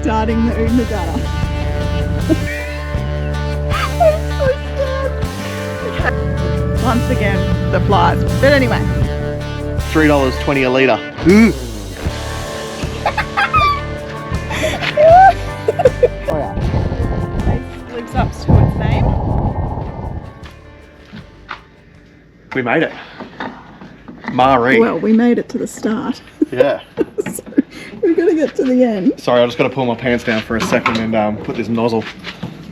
starting the Oodnadatta. I'm so scared. Okay. Once again, the flies. But anyway. $3.20 a litre. Oh yeah. Lives up to its name. We made it. Marree. Well, we made it to the start. Yeah. So we're going to get to the end. Sorry, I just got to pull my pants down for a second and put this nozzle.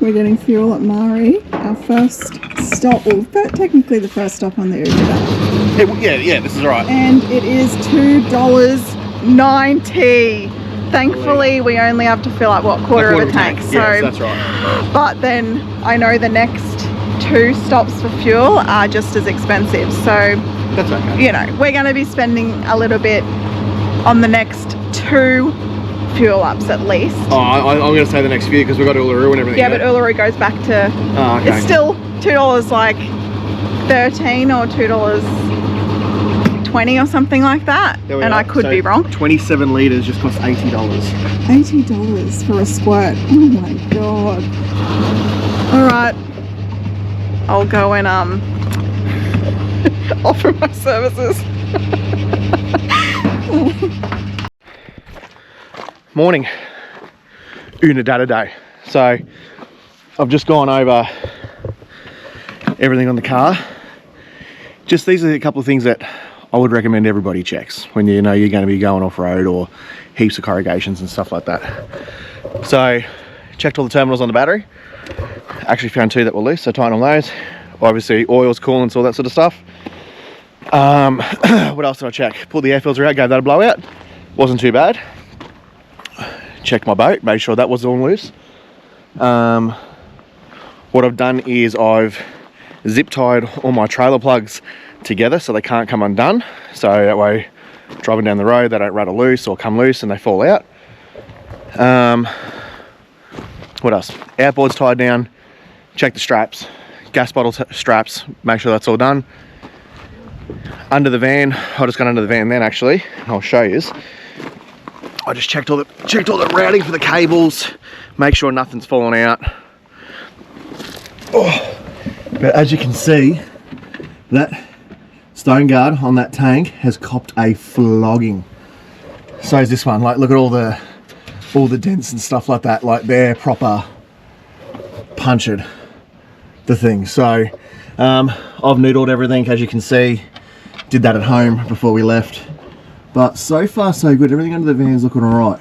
We're getting fuel at Marree. Our first stop, well, technically the first stop on the Oodnadatta. Yeah, this is right. And it is $2.90. Thankfully, we only have to fill up, what, quarter of a tank. So, yes, that's right. But then I know the next 2 stops for fuel are just as expensive. So, that's okay. you know, we're going to be spending a little bit on the next 2 fuel ups at least. Oh, I'm going to say the next few because we've got Uluru and everything. Yeah, but Uluru goes back to, okay. It's still $2 like 13 or $2.20 or something like that. And I could be wrong. 27 litres just cost $80. $80 for a squirt. Oh my god. Alright. I'll go and offer my services. Morning. Oodnadatta day. So I've just gone over everything on the car. Just these are a couple of things that I would recommend everybody checks when you know you're going to be going off-road or heaps of corrugations and stuff like that. So checked all the terminals on the battery. Actually found 2 that were loose, so tighten on those. Obviously oils, coolants, all that sort of stuff. What else did I check? Pulled the air filter out, gave that a blowout. Wasn't too bad. Checked my boat, made sure that was all loose. What I've done is I've zip tied all my trailer plugs together so they can't come undone. So that way, driving down the road, they don't rattle loose or come loose and they fall out. What else? Outboard's tied down. Check the straps. Gas bottle straps, make sure that's all done. Under the van, I just got under the van then actually, I'll show you. I just checked all the routing for the cables, make sure nothing's fallen out. Oh. But as you can see, that stone guard on that tank has copped a flogging. So is this one. Like, look at all the dents and stuff like that. Like, they're proper punctured the thing. So I've noodled everything, as you can see. Did that at home before we left. But so far so good. Everything under the van's looking alright.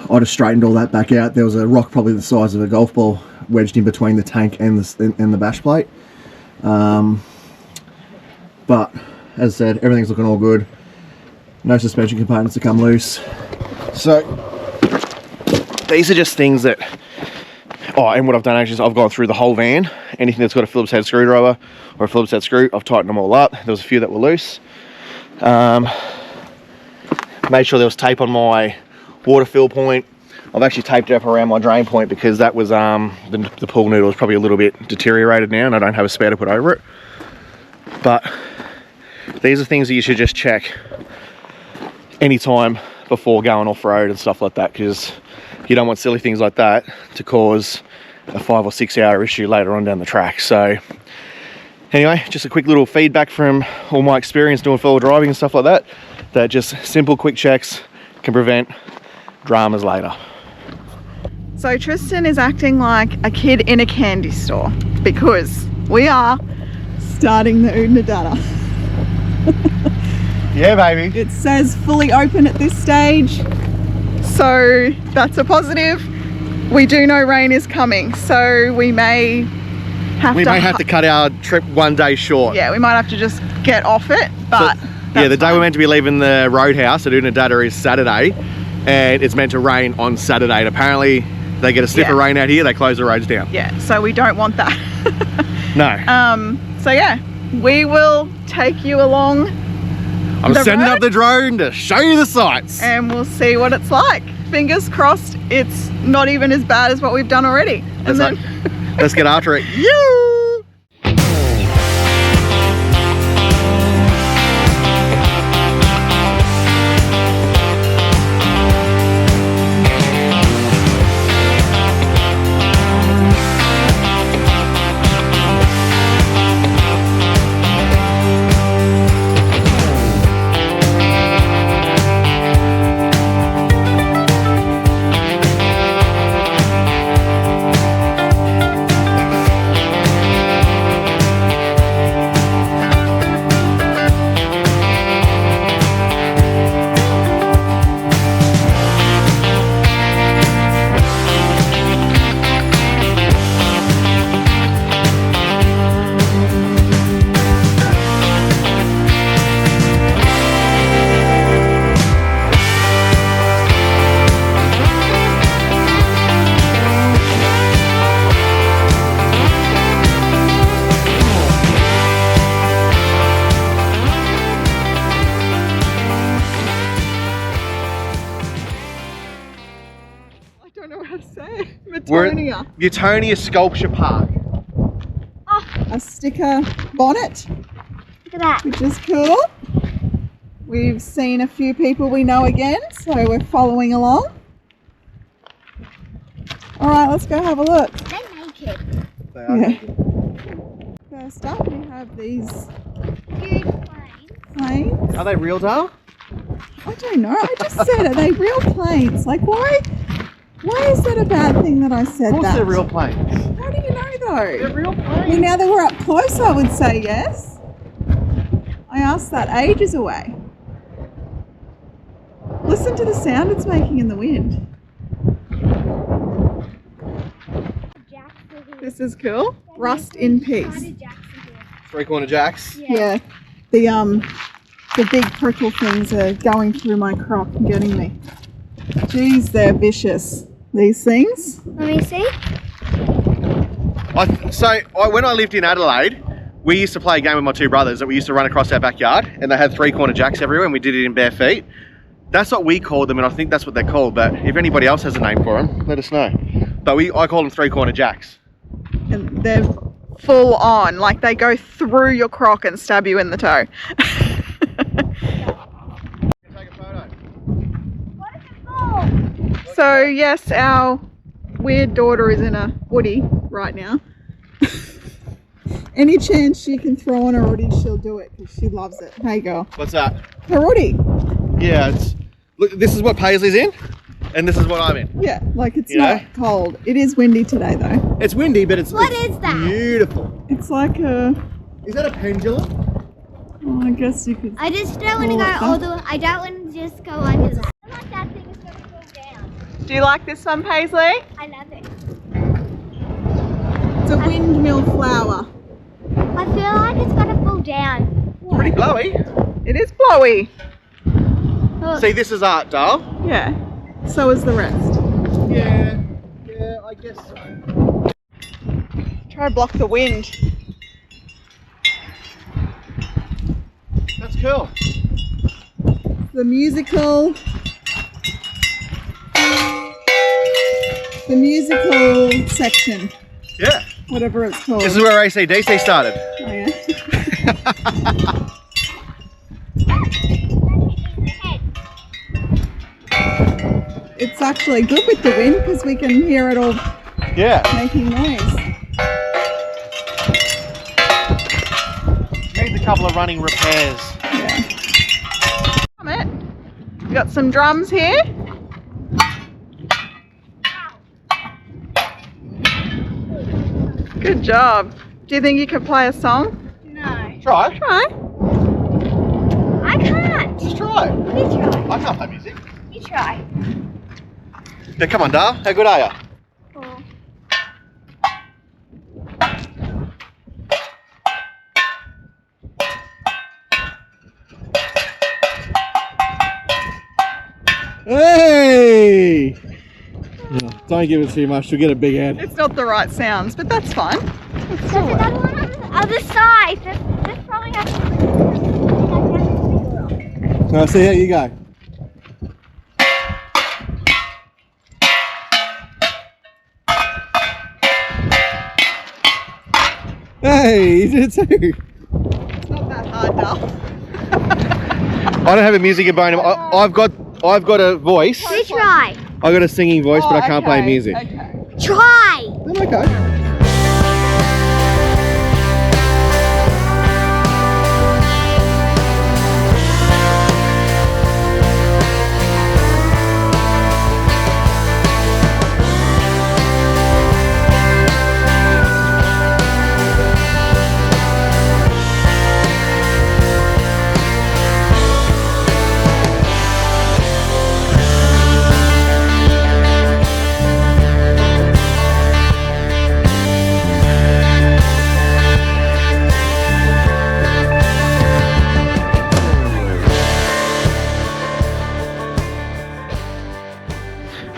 I just straightened all that back out. There was a rock probably the size of a golf ball wedged in between the tank and the bash plate. But as I said, everything's looking all good. No suspension components to come loose. So these are just things that, oh, and what I've done actually is I've gone through the whole van. Anything that's got a Phillips head screwdriver or a Phillips head screw, I've tightened them all up. There was a few that were loose. Made sure there was tape on my water fill point. I've actually taped it up around my drain point because that was the pool noodle is probably a little bit deteriorated now and I don't have a spare to put over it. But these are things that you should just check anytime before going off-road and stuff like that, because you don't want silly things like that to cause a 5 or 6 hour issue later on down the track. So anyway, just a quick little feedback from all my experience doing four-wheel driving and stuff like that, that just simple quick checks can prevent dramas later. So Tristan is acting like a kid in a candy store because we are starting the Oodnadatta. Yeah, baby. It says fully open at this stage, so that's a positive. We do know rain is coming, so we may have to cut our trip 1 day short. Yeah, we might have to just get off it, but so, yeah, the day we're meant to be leaving the Roadhouse at Oodnadatta is Saturday, and it's meant to rain on Saturday. And apparently, they get a sniff of rain out here, they close the roads down. Yeah, so we don't want that. No. So yeah, we will take you along. I'm sending up the drone to show you the sights. And we'll see what it's like. Fingers crossed it's not even as bad as what we've done already. And then let's get after it. You. know how to say it. We're at Matonia. Matonia Sculpture Park. A sticker bonnet, Look at that. which is cool. We've seen a few people we know again, so we're following along. All right, let's go have a look. They're naked. They are Yeah. naked. First up, we have these Good planes. planes. Are they real, Dale? I don't know. I just said, are they real planes? Like, why is that a bad thing that I said Of course that? they're real planes. How do you know though? They're real Well, planes. now that we're up close, I would say yes. I asked that ages away. Listen to the sound it's making in the wind. Jackson. This is cool. Rust in peace. Three-corner jacks. Yeah. The big prickle things are going through my crock and getting me. Jeez, they're vicious. These things. Let me see. When I lived in Adelaide, we used to play a game with my two brothers that we used to run across our backyard, and they had three-corner jacks everywhere, and we did it in bare feet. That's what we called them, and I think that's what they're called, but if anybody else has a name for them, let us know. But I call them three-corner jacks. And they're full on, like they go through your crock and stab you in the toe. Take a photo. What is it for? So yes, our weird daughter is in a woody right now. Any chance she can throw on her woody, she'll do it because she loves it. Hey girl. What's that? Her woody. Yeah, look, this is what Paisley's in, and this is what I'm in. Yeah, like it's You know? not cold. It is windy today though. It's windy, but it's What is that? beautiful. It's like a, Is that a pendulum? oh, I guess you could. I just don't want to Like go all that. the way. I don't want to just go under that. I like that thing. It's going to fall down. Do you like this one, Paisley? I love it. It's a windmill flower. I feel like it's going to fall down. Pretty blowy. It is blowy. Look. See, this is art, Dale. Yeah. So is the rest. Yeah, I guess so. Try to block the wind. That's cool. The musical section, Yeah. whatever it's called. This is where AC/DC started. Oh, yeah. It's actually good with the wind because we can hear it all Yeah. making noise. Needs a couple of running repairs. Yeah. Come it. We got some drums here. Good job. Do you think you could play a song? No. Try. Try. I can't. Just try. You try. I can't play music. You try. Yeah, come on, Dale. How good are you? Cool. Hey! Don't give it too much, you'll get a big head. It's not the right sounds, but that's fine. There's another one on the other side. This probably has to be. Now, see, here you go. Hey, you did it too. It's not that hard, Dal. I don't have a music bone. I've got a voice. You try. I've got a singing voice, but I can't play music. Okay. Try. I'm okay.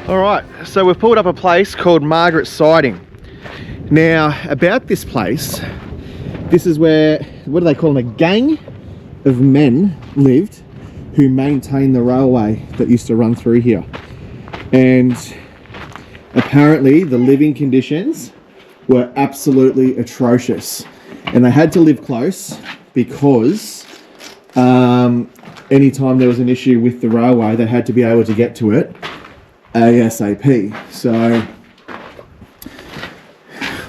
Alright, so we've pulled up a place called Margaret Siding. Now, about this place, this is where, what do they call them, a gang of men lived who maintained the railway that used to run through here. And apparently the living conditions were absolutely atrocious. And they had to live close because anytime there was an issue with the railway, they had to be able to get to it ASAP. So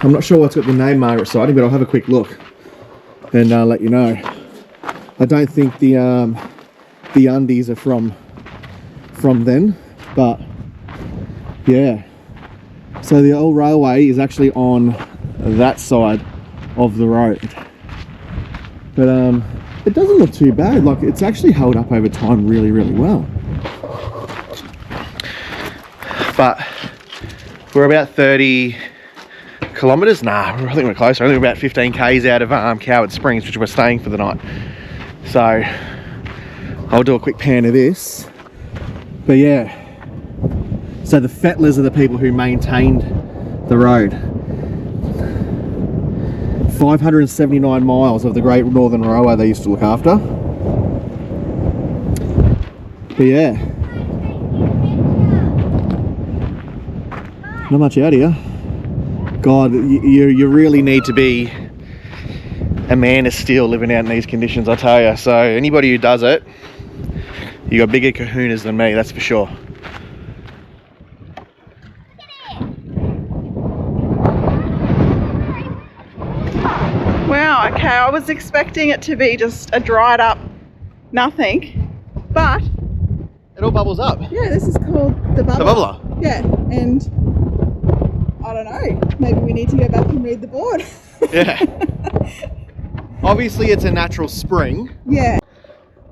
I'm not sure what's got the name Margaret siding, but I'll have a quick look and let you know. I don't think the undies are from then, but yeah. So the old railway is actually on that side of the road, but it doesn't look too bad. Like, it's actually held up over time really, really well. But we're about 30 kilometers. Nah, I think we're closer. I think we're about 15 k's out of Coward Springs, which we're staying for the night. So I'll do a quick pan of this. But yeah, so the Fettlers are the people who maintained the road. 579 miles of the Great Northern Railway they used to look after. But yeah, not much out here. God, you really need to be a man of steel living out in these conditions, I tell you. So anybody who does it, you got bigger kahunas than me, that's for sure. Wow, okay, I was expecting it to be just a dried up nothing, but It all bubbles up. yeah, this is called the bubbler. The bubbler. Yeah, and I don't know, maybe we need to go back and read the board. Yeah. Obviously it's a natural spring, Yeah,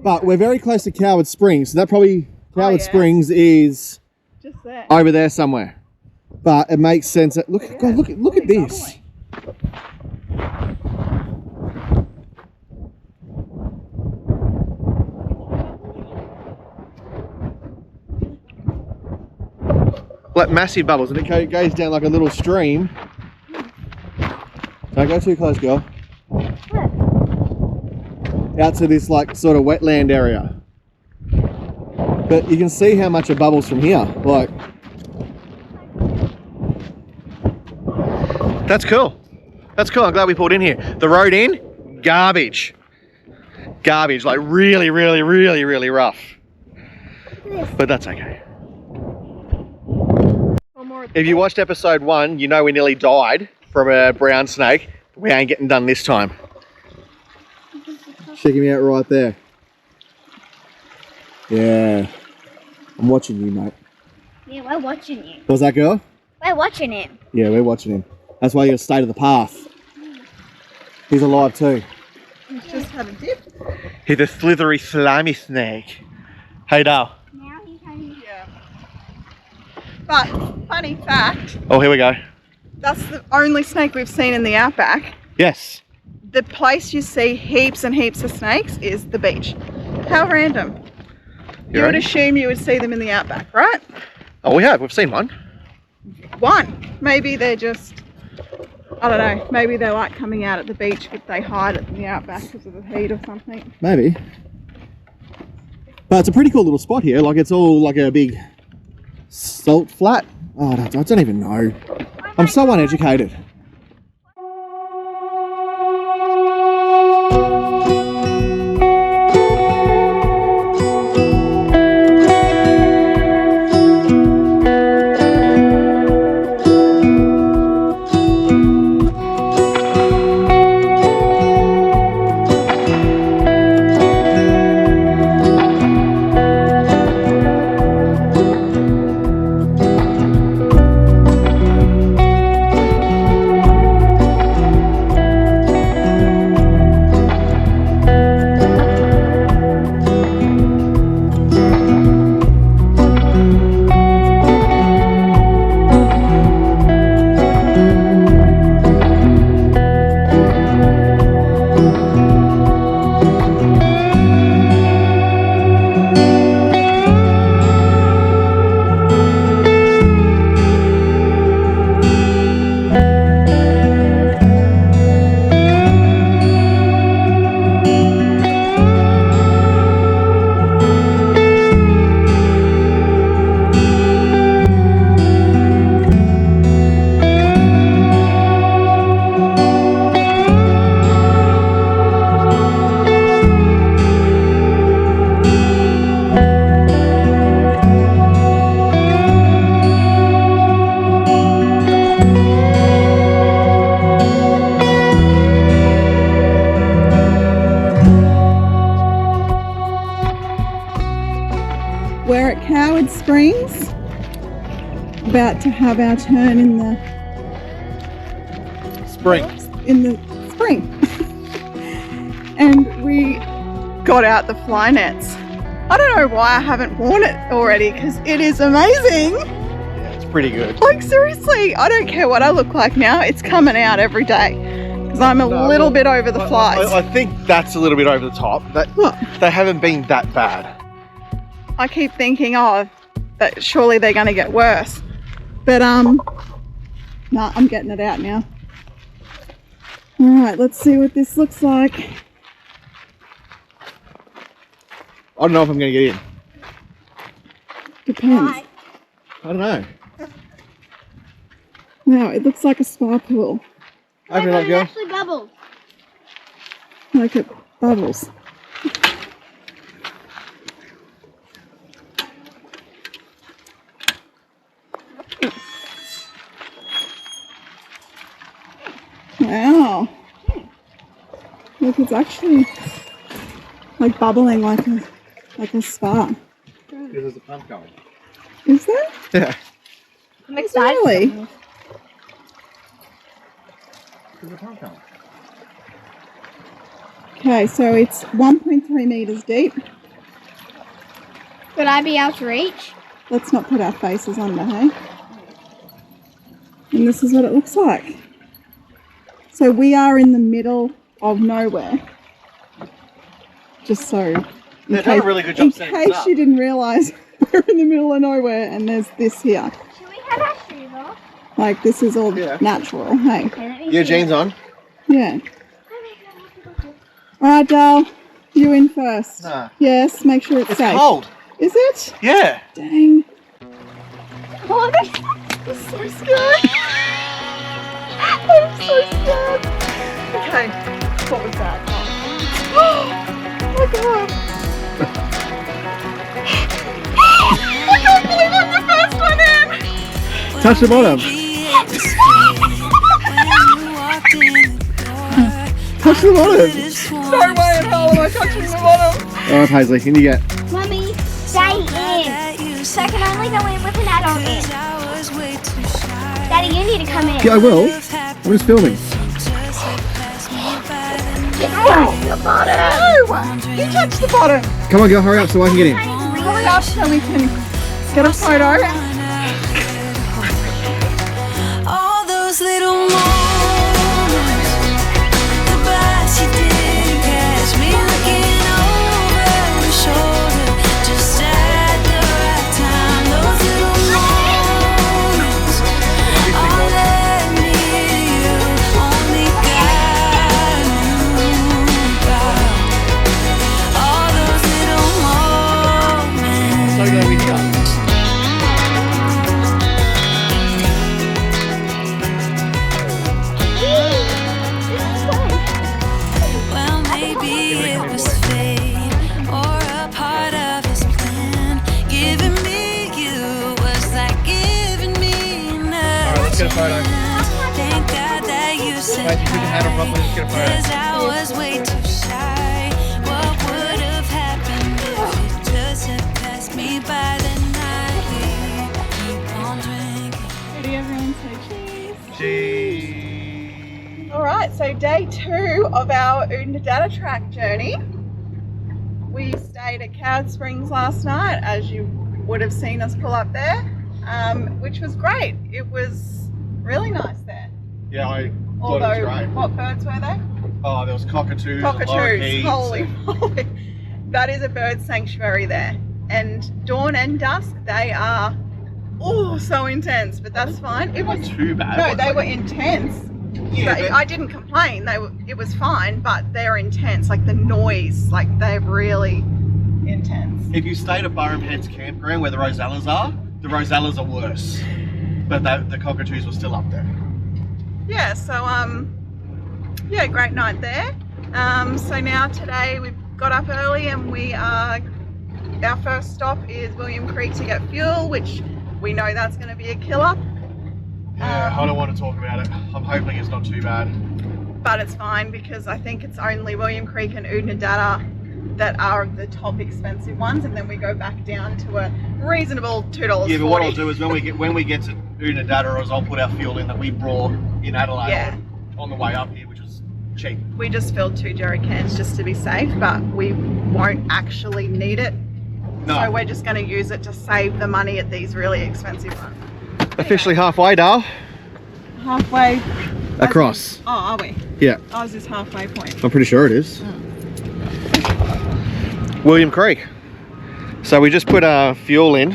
but we're very close to Coward Springs, so that probably, Coward yeah. Springs is just there. over there somewhere. But it makes sense that, look, God, look at this. Like massive bubbles, and it goes down like a little stream. Don't go too close, girl. Out to this like sort of wetland area. But you can see how much it bubbles from here. Like, that's cool. That's cool. I'm glad we pulled in here. The road in, garbage. Garbage, like really, really, really, really rough. But that's okay. If you watched episode 1, you know we nearly died from a brown snake. We ain't getting done this time. Check him out right there. Yeah. I'm watching you, mate. Yeah, we're watching you. Was that girl? We're watching him. Yeah, we're watching him. That's why you gotta stay to the path. He's alive too. He's just had a dip. He's a slithery, slimy snake. Hey, Dale. Now he's having... Yeah. But, funny fact, Oh, here we go. that's the only snake we've seen in the outback. Yes. The place you see heaps and heaps of snakes is the beach. How random. You would assume you would see them in the outback, right? Oh, we have. We've seen one. One. Maybe they're just, I don't know, maybe they like coming out at the beach, but they hide it in the outback because of the heat or something. Maybe. But it's a pretty cool little spot here. Like, it's all like a big salt flat. Oh, I don't even know. I'm so uneducated. Cad Springs. About to have our turn in the Spring. And we got out the fly nets. I don't know why I haven't worn it already because it is amazing. Yeah, it's pretty good. Like seriously, I don't care what I look like now. It's coming out every day because I'm a little bit over the flies. I think that's a little bit over the top. What? They haven't been that bad. I keep thinking, oh, that surely they're going to get worse. But nah, I'm getting it out now. All right, let's see what this looks like. I don't know if I'm going to get in. Depends. Why? I don't know. Wow, it looks like a spa pool. Open it up, It girl. actually bubbles. Like it bubbles. Wow. Look, it's actually like bubbling like a spa. There's a pump going. Is there? Yeah. I'm excited. Really? There's a pump going. Okay, so it's 1.3 meters deep. Would I be able to reach? Let's not put our faces under, hey? And this is what it looks like. So we are in the middle of nowhere. Just so, They've done a really good job setting in this case up. you didn't realise, we're in the middle of nowhere and there's this here. Should we have our shoes off? Like this is all Yeah. natural, hey? Okay, let me Your see. jeans on? Yeah. Oh my God. All right, Dal, you in first. Nah. Yes, make sure it's It's safe. cold. Is it? Yeah. Dang. Oh, this I'm so scared. I'm so scared. Okay, what was that? Oh my god. I can't believe I'm the first one in. Touch the bottom. Touch the bottom. No way in hell am I touching the bottom. All right, Paisley, can you get? Mummy, stay in. So I can only go in with an adult in. Daddy, you need to come in. Yeah, I will. I'm just filming. No, you touched the bottom. Come on, girl, hurry up so I can get in. Hurry up so we can get a photo. All those little moments, the bus you didn't catch me looking over your shoulder, just at the right time. Those little moments, all led me to you. Only God knew about all those little moments. So glad we got. Well, maybe it was fate or a part of his plan. Giving me you was like giving me another let's get a photo. chance. Thank God that you said Paisley, put your hand up properly, let's get a photo. 'cause I was way too shy. What would have happened if you just had passed me by the night? Keep on drinking. Ready, everyone, say cheese. Cheese. Alright, so day 2 of our Oodnadatta Track journey. We stayed at Cad Springs last night, as you would have seen us pull up there, which was great. It was really nice there. Yeah, I thought it was Although, great. what birds were they? Oh, there was cockatoos, Cockatoos, lorikeets, holy and- moly. That is a bird sanctuary there. And dawn and dusk, they are, oh, so intense, but that's fine. It Not was, too bad. no, was they it? were intense. Yeah, But but I didn't complain. It was fine, but they're intense. Like the noise, like they're really intense. if you stayed at Burham Heads Campground where the Rosellas are, the Rosellas are worse. But the cockatoos were still up there. Yeah. So yeah, great night there. So now today we've got up early and our first stop is William Creek to get fuel, which we know that's going to be a killer. Yeah, I don't want to talk about it. I'm hoping it's not too bad. But it's fine because I think it's only William Creek and Oodnadatta that are the top expensive ones, and then we go back down to a reasonable $2.40. Yeah, but what I'll do is when we get to Oodnadatta, I'll put our fuel in that we brought in Adelaide Yeah. on the way up here, which was cheap. We just filled 2 jerry cans just to be safe, but we won't actually need it. No. So we're just going to use it to save the money at these really expensive ones. Officially halfway, Dale. Halfway Across. Oh, are we? Yeah. Ours is halfway point. I'm pretty sure it is. William Creek. So we just put our fuel in.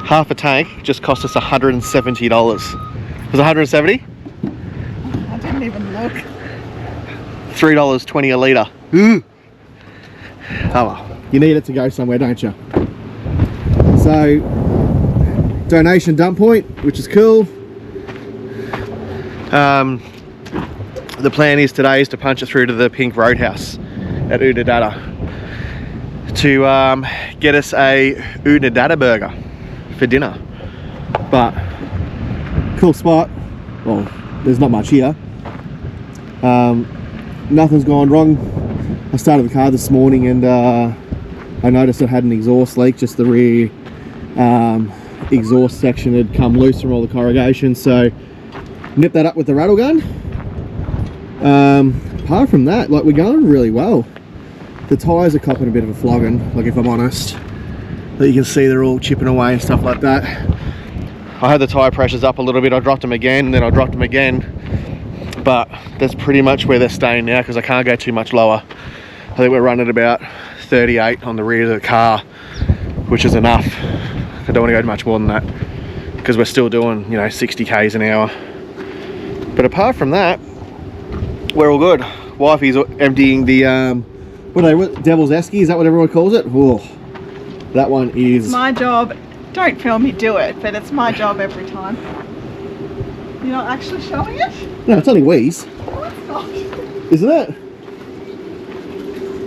Half a tank just cost us $170. Was it 170? I didn't even look. $3.20 a litre. Ooh. Oh well. You need it to go somewhere, don't you? So, donation dump point, which is cool. The plan is today is to punch it through to the pink Roadhouse at Oodnadatta to get us a Oodnadatta burger for dinner. But cool spot. Well, there's not much here. Nothing's gone wrong. I started the car this morning and I noticed it had an exhaust leak. Just the rear exhaust section had come loose from all the corrugation, so nipped that up with the rattle gun. Apart from that, like, we're going really well. The tyres are copping a bit of a flogging, like, if I'm honest. But you can see they're all chipping away and stuff like that. I had the tyre pressures up a little bit. I dropped them again, then I dropped them again. But that's pretty much where they're staying now because I can't go too much lower. I think we're running at about 38 on the rear of the car, which is enough. I don't want to go much more than that because we're still doing, you know, 60 k's an hour. But apart from that, we're all good. Wifey's emptying the what Devil's Esky, is that what everyone calls it? Whoa, that one is My job. Don't film me do it, but it's my job every time. You're not actually showing it? no, it's only wheeze, No, it's not. isn't it?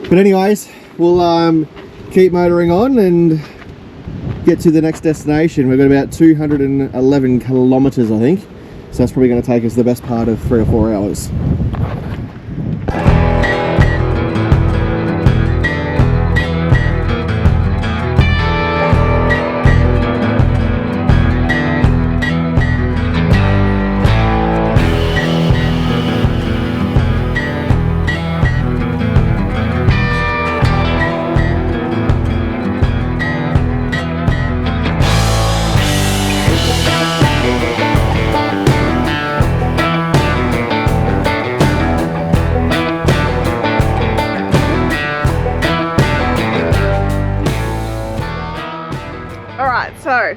But anyways, we'll keep motoring on and get to the next destination. We've got about 211 kilometers, I think. So that's probably going to take us the best part of 3 or 4 hours. So,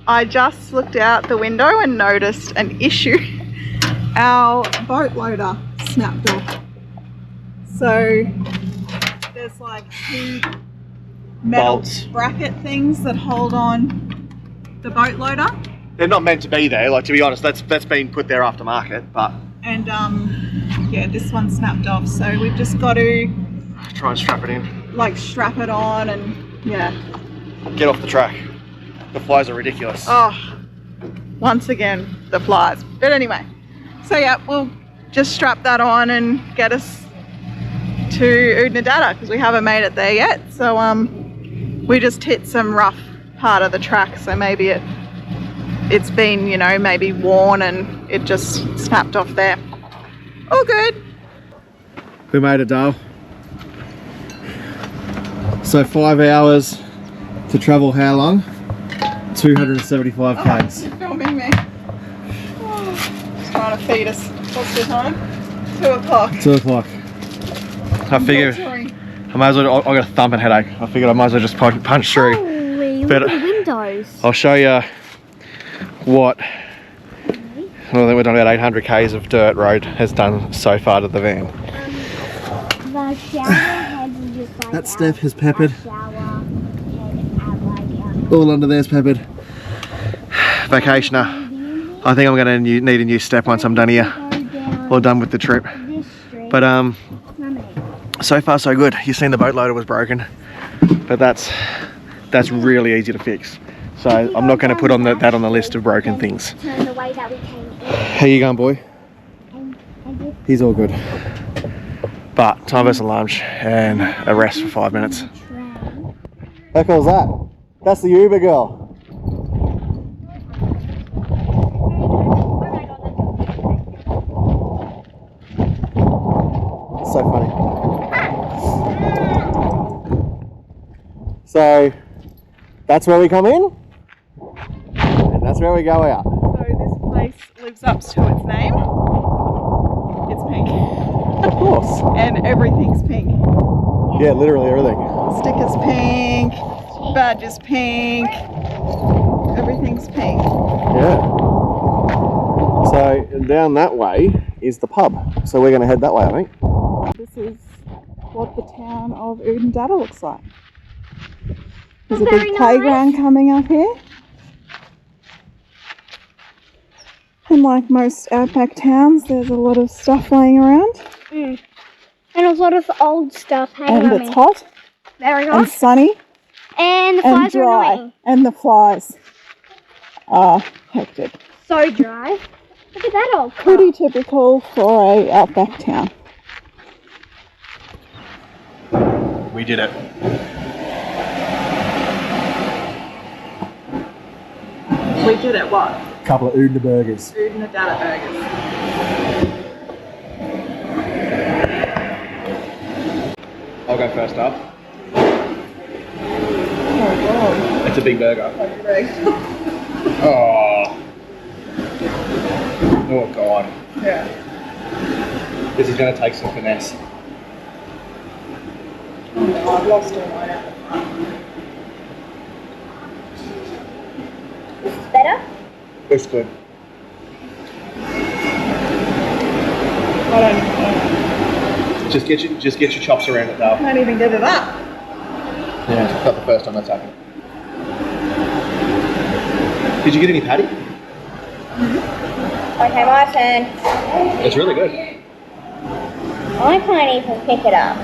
I just looked out the window and noticed an issue. Our boat loader snapped off. So, there's like 2 metal Bolts. bracket things that hold on the boat loader. They're not meant to be there, like, to be honest. That's been put there aftermarket, but And yeah, this one snapped off. So we've just got to try and strap it in. like strap it on and yeah. Get off the track. The flies are ridiculous. Oh, once again, the flies. But anyway, so yeah, we'll just strap that on and get us to Oodnadatta because we haven't made it there yet. So we just hit some rough part of the track, so maybe it's been, you know, maybe worn and it just snapped off there. All good. We made it, Dale. So 5 hours to travel how long? 275 k's. You're filming me. Oh, just trying to feed us. What's the time? 2 o'clock. 2 o'clock. I figured I might as well. I got a thumping headache. I figured I might as well just punch through. Holy, But look at the windows. I'll show you what. Well, then we've done about 800 k's of dirt road has done so far to the van. The shower head is just like That step is peppered. shower head at like All under there's peppered. Vacationer. I think I'm going to need a new step once I'm done here. Or done with the trip. this street. But so far so good. You've seen the boat loader was broken, but that's really easy to fix. So I'm not going to put on that on the list of broken things. Turn the way that we came in. How you going, boy? And this He's all good. But time for some lunch and a rest for 5 minutes. How cool is that? That's the Uber girl. So funny. So that's where we come in, and that's where we go out. So this place lives up to its name. It's pink. Of course. And everything's pink. Yeah, literally everything. Stickers pink, badges pink, everything's pink. Yeah. So down that way is the pub. So we're going to head that way, I think. This is what the town of Oodnadatta looks like. There's a Very big nice. playground coming up here. And like most outback towns, there's a lot of stuff laying around. And a lot of old stuff hanging And on it's me. hot Very and hot. sunny And the and flies are dry. annoying. And the flies are hectic. So dry. Look at that old car. Pretty typical for a outback town. We did it. We did it, what? Couple of Oodnadatta burgers. Oodnadatta burgers. I'll go first up. Oh It's a big burger. god. Oh. Oh god. Yeah. This is going to take some finesse. Oh no, I've lost all mine at the front. This is better. It's good. I don't know. Just get your chops around it, though. I can't even get it up. Yeah, it's not the first time that's happened. Did you get any patty? Okay, my turn. It's really good. I can't even pick it up.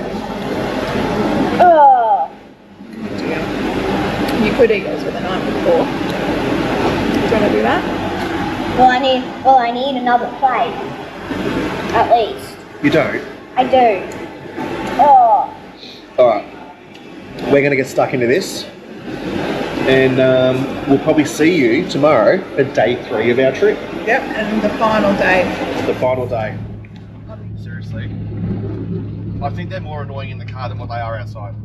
Oh. You could eat those with a knife before. Do you want to do that? Well, I need another plate. At least. You don't? I do. Oh. Alright. We're going to get stuck into this. And we'll probably see you tomorrow for day 3 of our trip. Yep, and the final day. The final day. Seriously. I think they're more annoying in the car than what they are outside.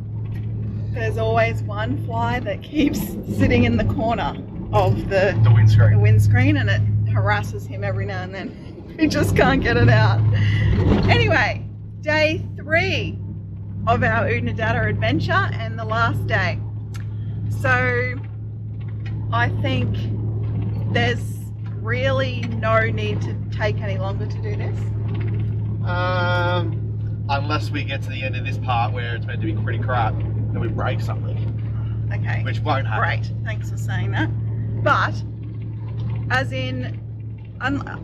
There's always one fly that keeps sitting in the corner of the windscreen. windscreen, and it harasses him every now and then. He just can't get it out. Anyway, day 3 of our Oodnadatta adventure and the last day. So I think there's really no need to take any longer to do this. Unless we get to the end of this part where it's meant to be pretty crap and we break something. Okay. Which won't happen. Great, thanks for saying that. But, as in,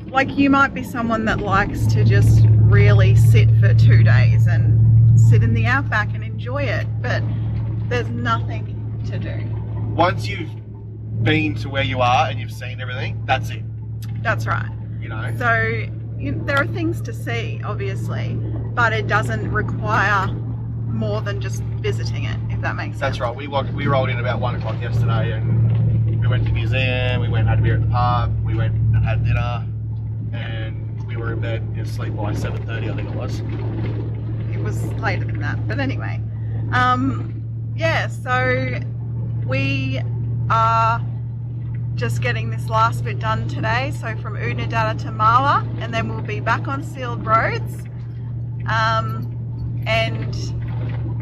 like you might be someone that likes to just really sit for 2 days and sit in the outback and enjoy it, but there's nothing to do. Once you've been to where you are and you've seen everything, that's it. That's right. You know? So, there are things to see, obviously, but it doesn't require more than just visiting it, if that makes sense. That's right. We rolled in about 1 o'clock yesterday and we went to the museum, we went and had a beer at the pub, we went and had dinner, and we were in bed and asleep by 7:30, I think it was. It was later than that, but anyway. Yeah, so we are just getting this last bit done today, so from Oodnadatta to Marla, and then we'll be back on sealed roads. And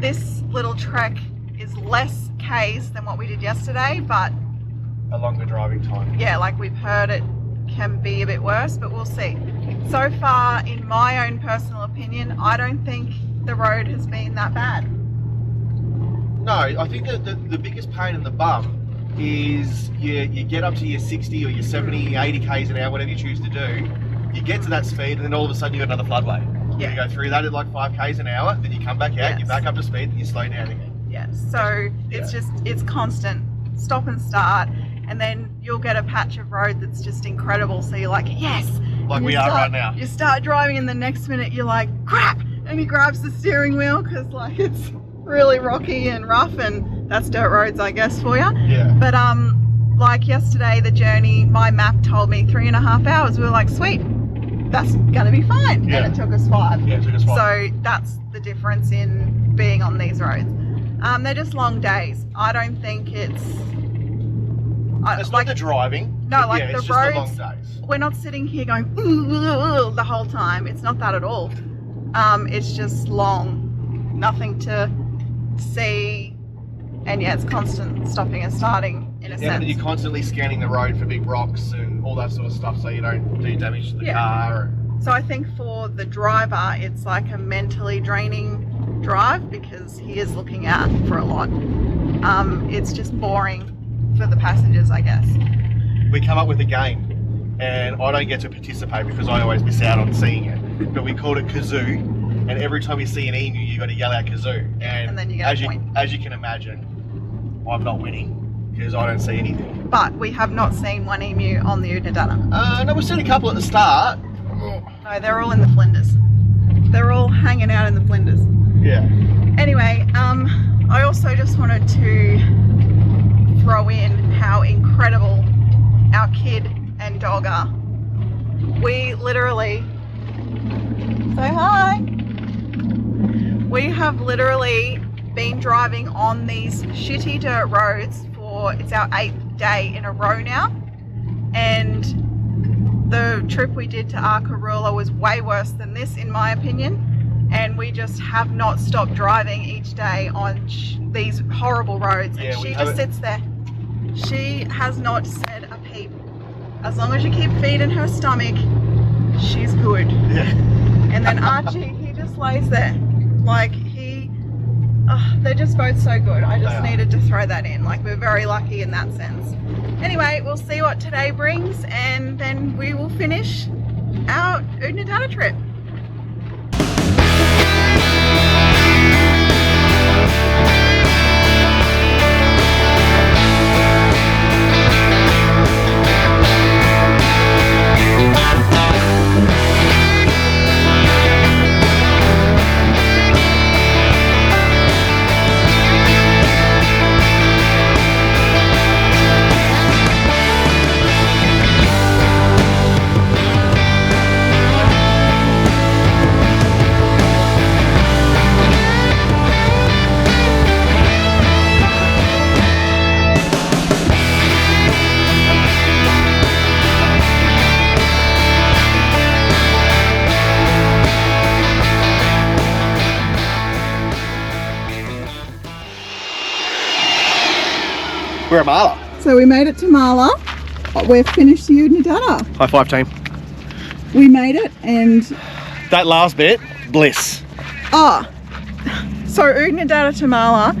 this little trek is less Ks than what we did yesterday, but A longer driving time. yeah, like we've heard, it can be a bit worse, but we'll see. So far, in my own personal opinion, I don't think the road has been that bad. No, I think that the biggest pain in the bum is you get up to your 60 or your 70, 80 k's an hour, whatever you choose to do. You get to that speed and then all of a sudden you got another floodway. Yeah. You go through that at like 5 k's an hour, then you come back out, Yes. you're back up to speed, and you slow down again. Yeah, so it's constant stop and start, and then you'll get a patch of road that's just incredible, so you're like, yes! Like And we you are start- right now. You start driving and the next minute you're like, crap, and he grabs the steering wheel because like it's really rocky and rough, and that's dirt roads, I guess, for you. Yeah. But like yesterday, the journey, my map told me 3.5 hours. We were like, sweet, that's gonna be fine. Yeah. And it took us 5. Yeah, it took us 5. So that's the difference in being on these roads. They're just long days. I don't think it's It's like the driving. No, like yeah, the it's roads. just the long days. We're not sitting here going ooh, ooh, ooh, the whole time. It's not that at all. It's just long, nothing to see, and yeah, it's constant stopping and starting in a Yeah, sense. but you're constantly scanning the road for big rocks and all that sort of stuff, so you don't do damage to the car. So I think for the driver, it's like a mentally draining drive because he is looking out for a lot. It's just boring for the passengers, I guess. We come up with a game, and I don't get to participate because I always miss out on seeing it. But we called it kazoo, and every time you see an emu, you got to yell out kazoo. And then you get a point. As you can imagine, I'm not winning because I don't see anything. But we have not seen one emu on the Oodnadatta. No, we've seen a couple at the start. No, they're all in the Flinders. They're all hanging out in the Flinders. Yeah. Anyway, I also just wanted to throw in how incredible our kid and dog are. We literally, say hi. We have literally been driving on these shitty dirt roads for, it's our 8th day in a row now. And the trip we did to Arkaroola was way worse than this, in my opinion. And we just have not stopped driving each day on these horrible roads. And she just sits there. She has not said a peep. As long as you keep feeding her stomach, she's good. Yeah. And then Archie, he just lays there. Like they're just both so good. I just needed to throw that in. Like, we're very lucky in that sense. Anyway, we'll see what today brings, and then we will finish our Oodnadatta trip. We're at Marla. So we made it to Marla. We've finished the Oodnadatta. High five, team. We made it, and That last bit, bliss. so Oodnadatta to Marla,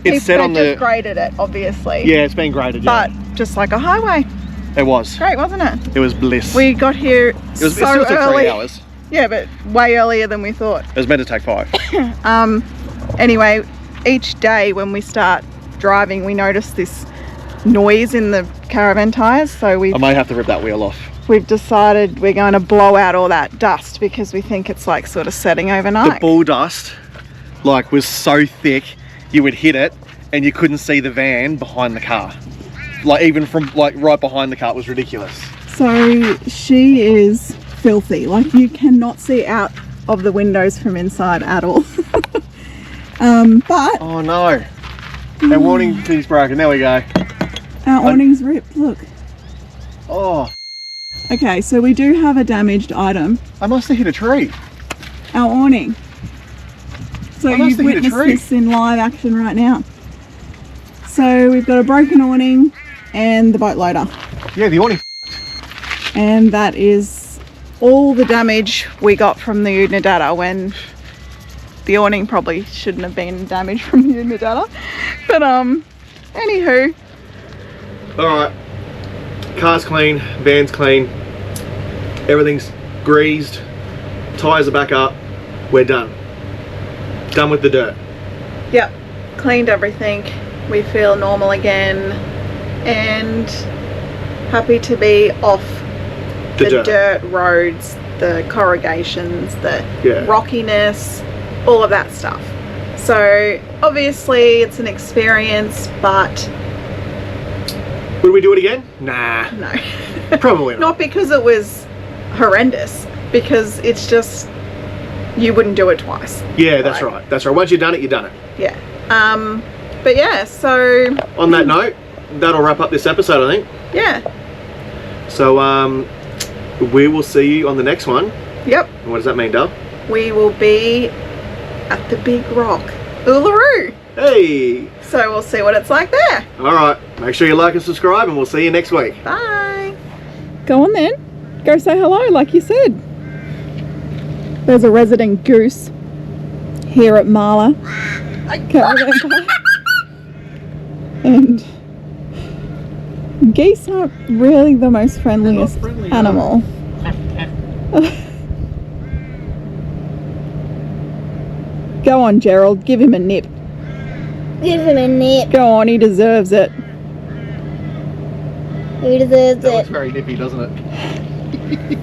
It's set on just graded it, obviously. Yeah, it's been graded, yeah. But just like a highway. It was. Great, wasn't it? It was bliss. We got here it still so took early. 3 hours. Yeah, but way earlier than we thought. It was meant to take 5. Anyway, each day when we start driving, we notice this noise in the Caravan tyres. So I may have to rip that wheel off. we've decided we're going to blow out all that dust because we think it's like sort of setting overnight. The bull dust like was so thick you would hit it and you couldn't see the van behind the car. Like even from like right behind the car, it was ridiculous. So she is filthy. Like you cannot see out of the windows from inside at all. But oh no, our warning thing's broken. There we go. Our awning's ripped, look. Oh, Okay, so we do have a damaged item. I must have hit a tree. Our awning. So I must you've have hit a witnessed tree. this in live action right now. So we've got a broken awning and the boat loader. Yeah, the awning. And that is all the damage we got from the Oodnadatta, when the awning probably shouldn't have been damaged from the Oodnadatta. But anywho. Alright, car's clean, van's clean, everything's greased, tyres are back up, we're done. Done with the dirt. Yep, cleaned everything. We feel normal again and happy to be off the dirt roads the corrugations, the Yeah. rockiness, all of that stuff. So obviously it's an experience, but Would we do it again? Nah, no. probably not. Not because it was horrendous, because it's just, you wouldn't do it twice. Yeah, that's right. That's right. Once you've done it, you've done it. Yeah. But yeah, so On that note, that'll wrap up this episode, I think. yeah. So we will see you on the next one. Yep. And what does that mean, Dub? We will be at the Big Rock, Uluru. Hey! So we'll see what it's like there. Alright, make sure you like and subscribe and we'll see you next week. Bye. Go on then. Go say hello like you said. There's a resident goose here at Marla. Caravan Park. And geese aren't really the most friendliest animal. Go on, Gerald, give him a nip. Give him a nip. Go on, he deserves it. He deserves That it. looks very nippy, doesn't it?